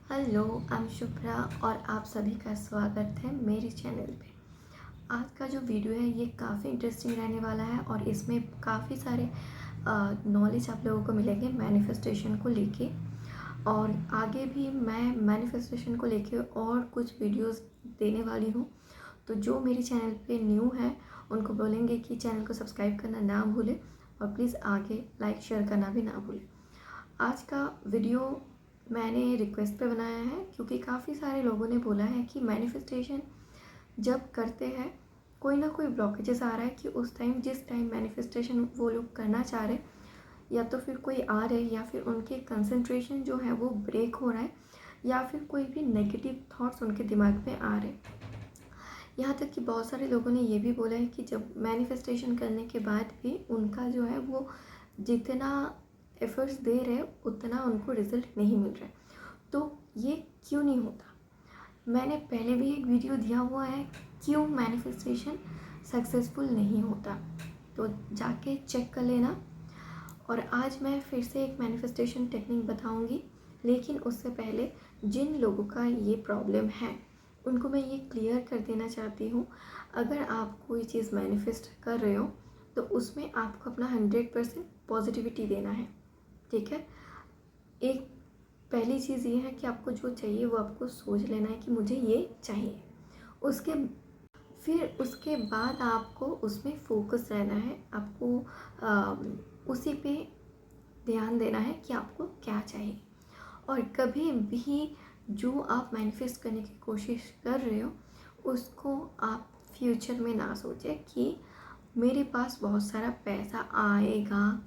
Hello, I am Shubhra और आप सभी का स्वागत है मेरे चैनल पे। आज का जो वीडियो है ये काफ़ी इंटरेस्टिंग रहने वाला है और इसमें काफ़ी सारे नॉलेज आप लोगों को मिलेंगे मैनिफेस्टेशन को लेके। और आगे भी मैं मैनिफेस्टेशन को लेके और कुछ वीडियोस देने वाली हूँ। तो जो मेरे चैनल पे न्यू है उनको बोलेंगे कि चैनल को सब्सक्राइब करना ना भूलें और प्लीज़ आगे लाइक शेयर करना भी ना भूलें। आज का वीडियो मैंने रिक्वेस्ट पे बनाया है क्योंकि काफ़ी सारे लोगों ने बोला है कि मैनिफेस्टेशन जब करते हैं कोई ना कोई ब्लॉकेजेस आ रहा है कि उस टाइम जिस टाइम मैनिफेस्टेशन वो लोग करना चाह रहे या तो फिर कोई आ रहे या फिर उनके कंसंट्रेशन जो है वो ब्रेक हो रहा है या फिर कोई भी नेगेटिव थॉट्स उनके दिमाग में आ रहे। यहाँ तक कि बहुत सारे लोगों ने ये भी बोला है कि जब मैनिफेस्टेशन करने के बाद भी उनका जो है वो जितना एफर्ट्स दे रहे उतना उनको रिज़ल्ट नहीं मिल रहा है। तो ये क्यों नहीं होता? मैंने पहले भी एक वीडियो दिया हुआ है क्यों मैनिफेस्टेशन सक्सेसफुल नहीं होता, तो जाके चेक कर लेना। और आज मैं फिर से एक मैनिफेस्टेशन टेक्निक बताऊंगी, लेकिन उससे पहले जिन लोगों का ये प्रॉब्लम है उनको मैं ये क्लियर कर देना चाहती हूँ। अगर आप कोई चीज़ मैनिफेस्ट कर रहे हो तो उसमें आपको अपना 100% पॉजिटिविटी देना है, ठीक है। एक पहली चीज़ ये है कि आपको जो चाहिए वो आपको सोच लेना है कि मुझे ये चाहिए। उसके फिर उसके बाद आपको उसमें फोकस रहना है, आपको उसी पे ध्यान देना है कि आपको क्या चाहिए। और कभी भी जो आप मैनिफेस्ट करने की कोशिश कर रहे हो उसको आप फ्यूचर में ना सोचें कि मेरे पास बहुत सारा पैसा आएगा,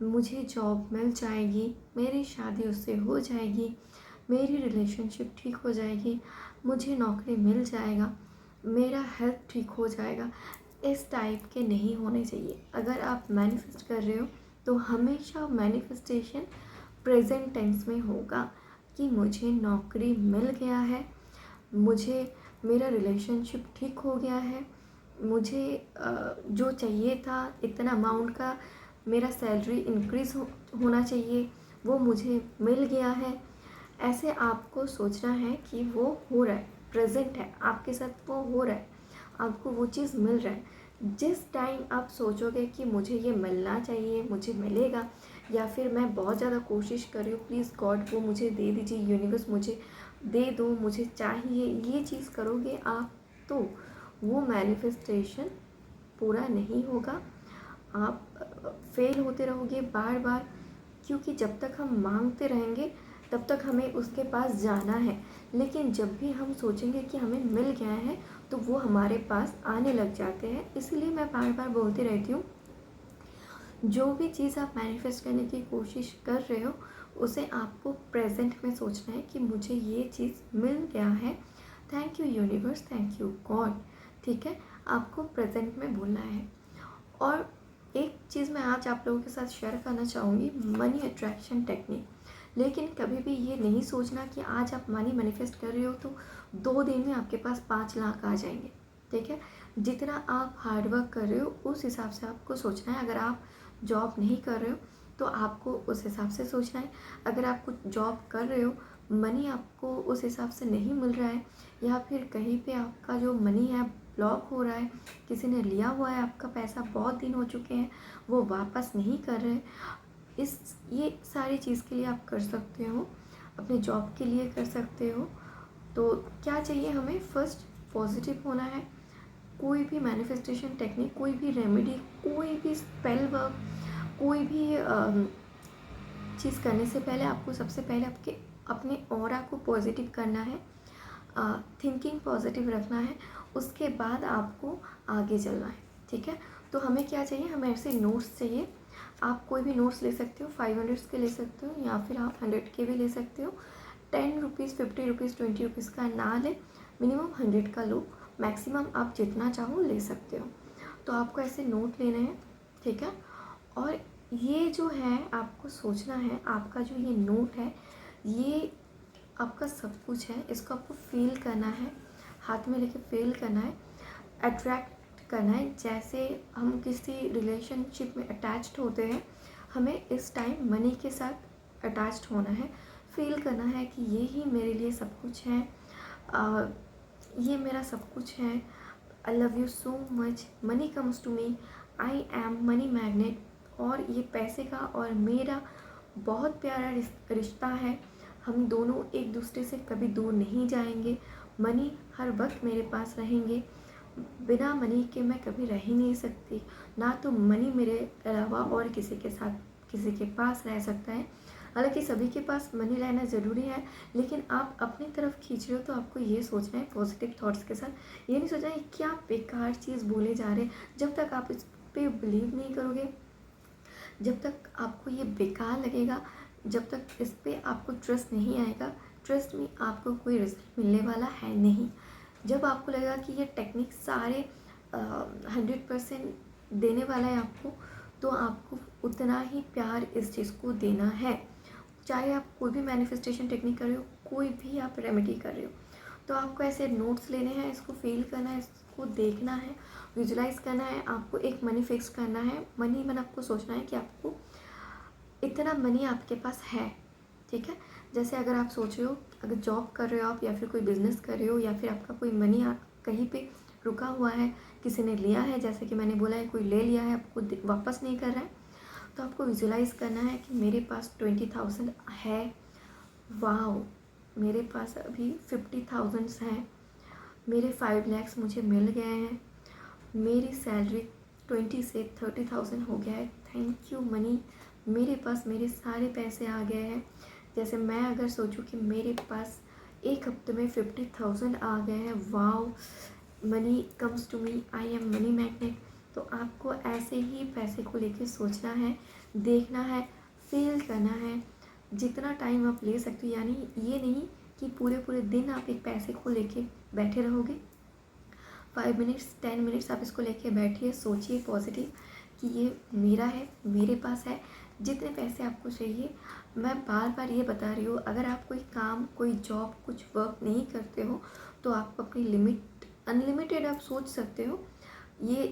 मुझे जॉब मिल जाएगी, मेरी शादी उससे हो जाएगी, मेरी रिलेशनशिप ठीक हो जाएगी, मुझे नौकरी मिल जाएगा, मेरा हेल्थ ठीक हो जाएगा। इस टाइप के नहीं होने चाहिए। अगर आप मैनिफेस्ट कर रहे हो तो हमेशा मैनिफेस्टेशन प्रेजेंट टेंस में होगा कि मुझे नौकरी मिल गया है, मुझे मेरा रिलेशनशिप ठीक हो गया है, मुझे जो चाहिए था इतना अमाउंट का मेरा सैलरी इंक्रीज़ होना चाहिए वो मुझे मिल गया है। ऐसे आपको सोचना है कि वो हो रहा है, प्रेजेंट है आपके साथ, वो हो रहा है, आपको वो चीज़ मिल रहा है। जिस टाइम आप सोचोगे कि मुझे ये मिलना चाहिए, मुझे मिलेगा, या फिर मैं बहुत ज़्यादा कोशिश कर रही हूँ, प्लीज़ गॉड वो मुझे दे दीजिए, यूनिवर्स मुझे दे दो, मुझे चाहिए, ये चीज़ करोगे आप तो वो मैनिफेस्टेशन पूरा नहीं होगा। आप फेल होते रहोगे बार बार, क्योंकि जब तक हम मांगते रहेंगे तब तक हमें उसके पास जाना है। लेकिन जब भी हम सोचेंगे कि हमें मिल गया है तो वो हमारे पास आने लग जाते हैं। इसलिए मैं बार बार बोलती रहती हूँ, जो भी चीज़ आप मैनिफेस्ट करने की कोशिश कर रहे हो उसे आपको प्रेजेंट में सोचना है कि मुझे ये चीज़ मिल गया है, thank you universe, thank you God, ठीक है। आपको प्रेजेंट में बोलना है। और एक चीज़ मैं आज आप लोगों के साथ शेयर करना चाहूँगी, मनी अट्रैक्शन टेक्निक। लेकिन कभी भी ये नहीं सोचना कि आज आप मनी मैनिफेस्ट कर रहे हो तो 2 दिन में आपके पास 5 लाख आ जाएंगे, ठीक है। जितना आप हार्डवर्क कर रहे हो उस हिसाब से आपको सोचना है। अगर आप जॉब नहीं कर रहे हो तो आपको उस हिसाब से सोचना है। अगर आप कुछ जॉब कर रहे हो, मनी आपको उस हिसाब से नहीं मिल रहा है, या फिर कहीं पे आपका जो मनी है ब्लॉक हो रहा है, किसी ने लिया हुआ है आपका पैसा, बहुत दिन हो चुके हैं वो वापस नहीं कर रहे, ये सारी चीज़ के लिए आप कर सकते हो, अपने जॉब के लिए कर सकते हो। तो क्या चाहिए हमें? फर्स्ट पॉजिटिव होना है। कोई भी मैनिफेस्टेशन टेक्निक, कोई भी रेमेडी, कोई भी स्पेल वर्क, कोई भी चीज़ करने से पहले आपको सबसे पहले आपके अपने ऑरा को पॉजिटिव करना है, थिंकिंग पॉजिटिव रखना है। उसके बाद आपको आगे चलना है, ठीक है। तो हमें क्या चाहिए? हमें ऐसे नोट्स चाहिए। आप कोई भी नोट्स ले सकते हो, 500 के ले सकते हो या फिर आप 100 के भी ले सकते हो। 10 रुपीज़, 50 रुपीज़, 20 रुपीज़ का ना ले, मिनिमम 100 का लो, मैक्सिमम आप जितना चाहो ले सकते हो। तो आपको ऐसे नोट लेने हैं, ठीक है। और ये जो है आपको सोचना है, आपका जो ये नोट है ये आपका सब कुछ है, इसको आपको फील करना है, हाथ में लेके फील करना है, अट्रैक्ट करना है। जैसे हम किसी रिलेशनशिप में अटैच्ड होते हैं, हमें इस टाइम मनी के साथ अटैच्ड होना है। फील करना है कि ये ही मेरे लिए सब कुछ है, ये मेरा सब कुछ है। I love you so much, money comes to me, I am money magnet. और ये पैसे का और मेरा बहुत प्यारा रिश्ता है। हम दोनों एक दूसरे से कभी दूर नहीं जाएंगे। मनी हर वक्त मेरे पास रहेंगे। बिना मनी के मैं कभी रह ही नहीं सकती। ना तो मनी मेरे अलावा और किसी के पास रह सकता है। हालांकि सभी के पास मनी रहना ज़रूरी है, लेकिन आप अपनी तरफ खींच रहे हो तो आपको ये सोचना है पॉजिटिव थॉट्स के साथ। ये नहीं सोचना है क्या बेकार चीज़ बोले जा रहे हैं। जब तक आप इस पर बिलीव नहीं करोगे, जब तक आपको ये बेकार लगेगा, जब तक इस पर आपको ट्रस्ट नहीं आएगा, ट्रस्ट में आपको कोई रिजल्ट मिलने वाला है नहीं। जब आपको लगेगा कि ये टेक्निक सारे 100% देने वाला है आपको, तो आपको उतना ही प्यार इस चीज़ को देना है। चाहे आप कोई भी मैनिफेस्टेशन टेक्निक कर रहे हो, कोई भी आप रेमेडी कर रहे हो, तो आपको ऐसे नोट्स लेने हैं, इसको फील करना है, इसको देखना है, विजुलाइज करना है। आपको एक मनी फिक्स करना है। मनी मन आपको सोचना है कि आपको इतना मनी आपके पास है, ठीक है। जैसे अगर आप सोच रहे हो, अगर जॉब कर रहे हो आप, या फिर कोई बिजनेस कर रहे हो, या फिर आपका कोई मनी कहीं पे रुका हुआ है, किसी ने लिया है, जैसे कि मैंने बोला है कोई ले लिया है, आपको वापस नहीं कर रहा है, तो आपको विजुलाइज करना है कि मेरे पास 20,000 है। वाओ, मेरे पास अभी 50,000 हैं। मेरे 5 lakhs मुझे मिल गए हैं। मेरी सैलरी 20 से 30,000 हो गया है। थैंक यू मनी, मेरे पास मेरे सारे पैसे आ गए हैं। जैसे मैं अगर सोचूं कि मेरे पास एक हफ्ते में 50,000 आ गए हैं, wow, money comes to me, I am money magnet. तो आपको ऐसे ही पैसे को लेके सोचना है, देखना है, फील करना है जितना टाइम आप ले सकते हो। यानी ये नहीं कि पूरे पूरे दिन आप एक पैसे को लेके बैठे रहोगे। 5 मिनट्स 10 मिनट्स आप इसको लेके बैठिए, सोचिए पॉजिटिव कि ये मेरा है, मेरे पास है। जितने पैसे आपको चाहिए, मैं बार बार ये बता रही हूँ, अगर आप कोई काम, कोई जॉब, कुछ वर्क नहीं करते हो, तो आप अपनी लिमिट अनलिमिटेड आप सोच सकते हो। ये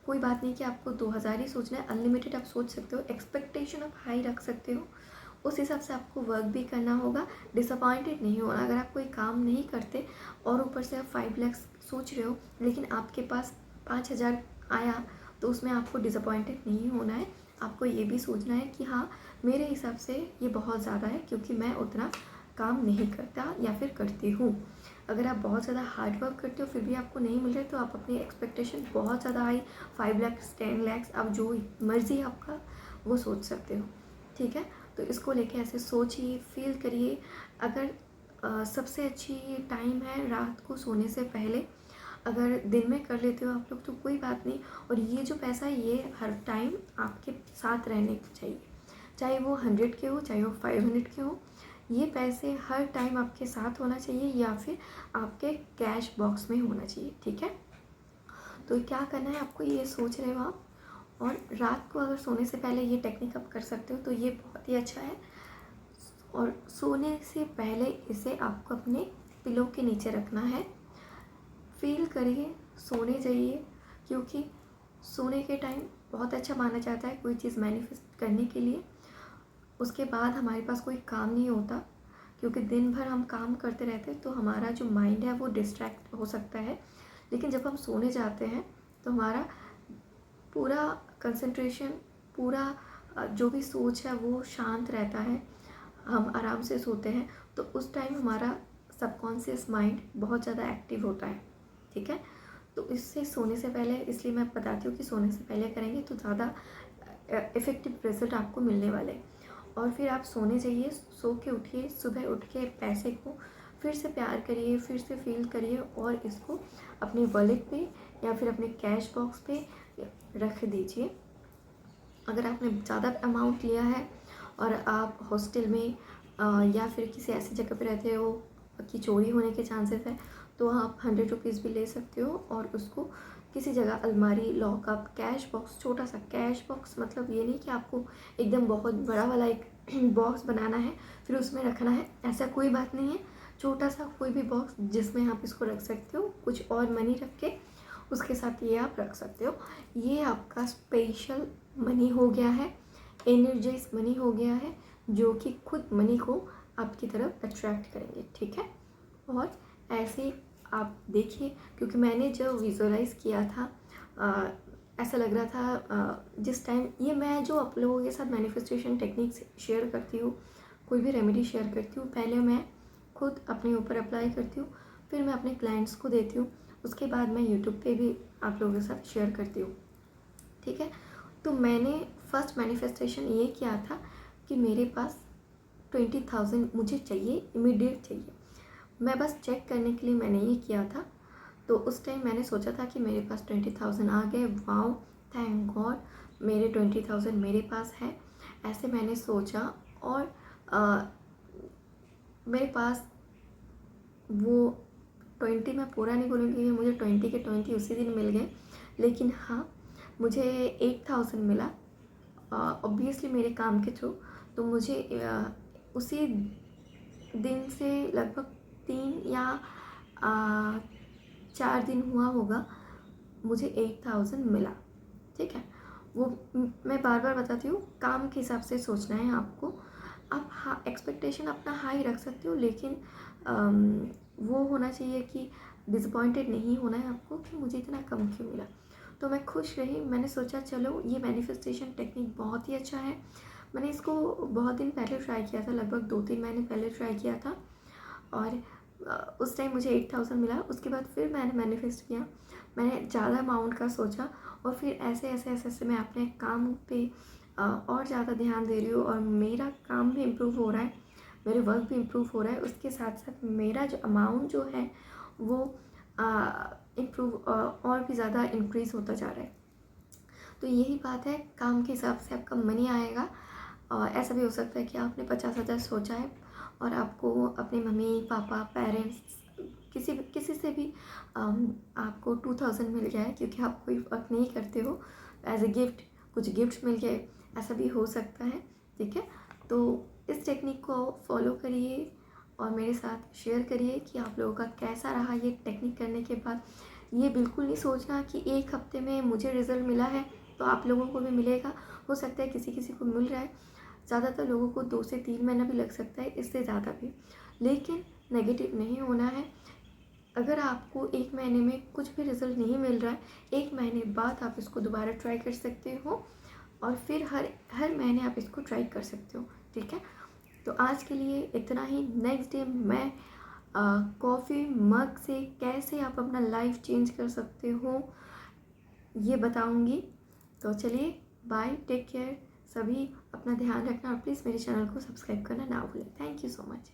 कोई बात नहीं कि आपको 2,000 ही सोचना है, अनलिमिटेड आप सोच सकते हो। एक्सपेक्टेशन आप हाई रख सकते हो, उस हिसाब से आपको वर्क भी करना होगा। डिसअपॉइंटेड नहीं होना। अगर आप कोई काम नहीं करते और ऊपर से आप 5 लाख सोच रहे हो, लेकिन आपके पास 5,000 आया, तो उसमें आपको डिसअपॉइंटेड नहीं होना है। आपको ये भी सोचना है कि हाँ, मेरे हिसाब से ये बहुत ज़्यादा है, क्योंकि मैं उतना काम नहीं करता या फिर करती हूँ। अगर आप बहुत ज़्यादा हार्ड वर्क करते हो फिर भी आपको नहीं मिल रहा है, तो आप अपनी एक्सपेक्टेशन बहुत ज़्यादा हाई, 5 लाख 10 लाख, आप जो मर्ज़ी आपका वो सोच सकते हो, ठीक है। तो इसको लेके ऐसे सोचिए, फील करिए। अगर सबसे अच्छी टाइम है रात को सोने से पहले। अगर दिन में कर लेते हो आप लोग तो कोई बात नहीं। और ये जो पैसा है ये हर टाइम आपके साथ रहने को चाहिए, चाहे वो 100 के हो, चाहे वो 500 के हो। ये पैसे हर टाइम आपके साथ होना चाहिए, या फिर आपके कैश बॉक्स में होना चाहिए, ठीक है। तो क्या करना है आपको, ये सोच रहे हो आप, और रात को अगर सोने से पहले ये टेक्निक आप कर सकते हो तो ये बहुत ही अच्छा है। और सोने से पहले इसे आपको अपने पिलो के नीचे रखना है। फील करिए, सोने जाइए, क्योंकि सोने के टाइम बहुत अच्छा माना जाता है कोई चीज़ मैनिफेस्ट करने के लिए। उसके बाद हमारे पास कोई काम नहीं होता, क्योंकि दिन भर हम काम करते रहते हैं, तो हमारा जो माइंड है वो डिस्ट्रैक्ट हो सकता है। लेकिन जब हम सोने जाते हैं तो हमारा पूरा कंसंट्रेशन, पूरा जो भी सोच है वो शांत रहता है। हम आराम से सोते हैं, तो उस टाइम हमारा सबकॉन्शियस माइंड बहुत ज़्यादा एक्टिव होता है, ठीक है। तो इससे सोने से पहले, इसलिए मैं बताती हूँ कि सोने से पहले करेंगे तो ज़्यादा इफ़ेक्टिव रिजल्ट आपको मिलने वाले हैं। और फिर आप सोने जाइए, सो के उठिए, सुबह उठ के पैसे को फिर से प्यार करिए, फिर से फील करिए, और इसको अपने वॉलेट पे या फिर अपने कैश बॉक्स पे रख दीजिए। अगर आपने ज़्यादा अमाउंट लिया है और आप हॉस्टल में या फिर किसी ऐसी जगह पे रहते हो कि चोरी होने के चांसेस है, तो आप 100 रुपीज़ भी ले सकते हो और उसको किसी जगह अलमारी, लॉकअप, कैश बॉक्स, छोटा सा कैश बॉक्स, मतलब ये नहीं कि आपको एकदम बहुत बड़ा वाला एक बॉक्स बनाना है फिर उसमें रखना है, ऐसा कोई बात नहीं है। छोटा सा कोई भी बॉक्स जिसमें आप इसको रख सकते हो, कुछ और मनी रख के उसके साथ ये आप रख सकते हो। ये आपका स्पेशल मनी हो गया है, एनर्जाइज मनी हो गया है, जो कि खुद मनी को आपकी तरफ अट्रैक्ट करेंगे, ठीक है। और ऐसे आप देखिए, क्योंकि मैंने जब विजुअलाइज़ किया था ऐसा लग रहा था जिस टाइम ये मैं जो आप लोगों के साथ मैनिफेस्टेशन टेक्निक्स शेयर करती हूँ, कोई भी रेमेडी शेयर करती हूँ, पहले मैं खुद अपने ऊपर अप्लाई करती हूँ, फिर मैं अपने क्लाइंट्स को देती हूँ, उसके बाद मैं यूट्यूब पे भी आप लोगों के साथ शेयर करती हूँ, ठीक है। तो मैंने फर्स्ट मैनिफेस्टेशन ये किया था कि मेरे पास 20,000 मुझे चाहिए, इमीडिएट चाहिए। मैं बस चेक करने के लिए मैंने ये किया था। तो उस टाइम मैंने सोचा था कि मेरे पास 20,000 आ गए, वाओ थैंक गॉड, मेरे 20,000 मेरे पास है, ऐसे मैंने सोचा। और मेरे पास वो 20, मैं पूरा नहीं बोलूँगी कि मुझे 20 के 20 उसी दिन मिल गए, लेकिन हाँ मुझे 8,000 मिला ऑब्वियसली मेरे काम के थ्रू। तो मुझे उसी दिन से लगभग 3 या 4 दिन हुआ होगा, मुझे 8,000 मिला, ठीक है। वो मैं बार बार बताती हूँ, काम के हिसाब से सोचना है आपको। आप एक्सपेक्टेशन अपना हाई रख सकते हो, लेकिन वो होना चाहिए कि डिसअपॉइंटेड नहीं होना है आपको कि मुझे इतना कम क्यों मिला। तो मैं खुश रही, मैंने सोचा चलो ये मैनिफेस्टेशन टेक्निक बहुत ही अच्छा है। मैंने इसको बहुत दिन पहले ट्राई किया था, लगभग 2-3 महीने पहले ट्राई किया था, और उस टाइम मुझे 8,000 मिला। उसके बाद फिर मैंने मैनिफेस्ट किया, मैंने ज़्यादा अमाउंट का सोचा, और फिर ऐसे ऐसे ऐसे ऐसे मैं अपने काम पे और ज़्यादा ध्यान दे रही हूँ, और मेरा काम भी इम्प्रूव हो रहा है, मेरे वर्क भी इम्प्रूव हो रहा है, उसके साथ साथ मेरा जो अमाउंट जो है वो इम्प्रूव और भी ज़्यादा इंक्रीज़ होता जा रहा है। तो यही बात है, काम के हिसाब से आपका मनी आएगा। और ऐसा भी हो सकता है कि आपने 50,000 सोचा है और आपको अपने मम्मी पापा पेरेंट्स किसी से भी आपको 2,000 मिल गया है, क्योंकि आप कोई वर्क नहीं करते हो, एज ए गिफ्ट कुछ गिफ्ट मिल गए, ऐसा भी हो सकता है, ठीक है। तो इस टेक्निक को फॉलो करिए और मेरे साथ शेयर करिए कि आप लोगों का कैसा रहा ये टेक्निक करने के बाद। ये बिल्कुल नहीं सोचना कि एक हफ्ते में मुझे रिज़ल्ट मिला है तो आप लोगों को भी मिलेगा। हो सकता है किसी किसी को मिल रहा है, ज़्यादातर लोगों को 2 से 3 महीना भी लग सकता है, इससे ज़्यादा भी, लेकिन नेगेटिव नहीं होना है। अगर आपको 1 महीने में कुछ भी रिज़ल्ट नहीं मिल रहा है, 1 महीने बाद आप इसको दोबारा ट्राई कर सकते हो, और फिर हर महीने आप इसको ट्राई कर सकते हो, ठीक है। तो आज के लिए इतना ही। नेक्स्ट डे मैं कॉफ़ी मग से कैसे आप अपना लाइफ चेंज कर सकते हो ये बताऊंगी। तो चलिए बाय, टेक केयर, सभी अपना ध्यान रखना, और प्लीज़ मेरे चैनल को सब्सक्राइब करना ना भूलें। Thank you so much.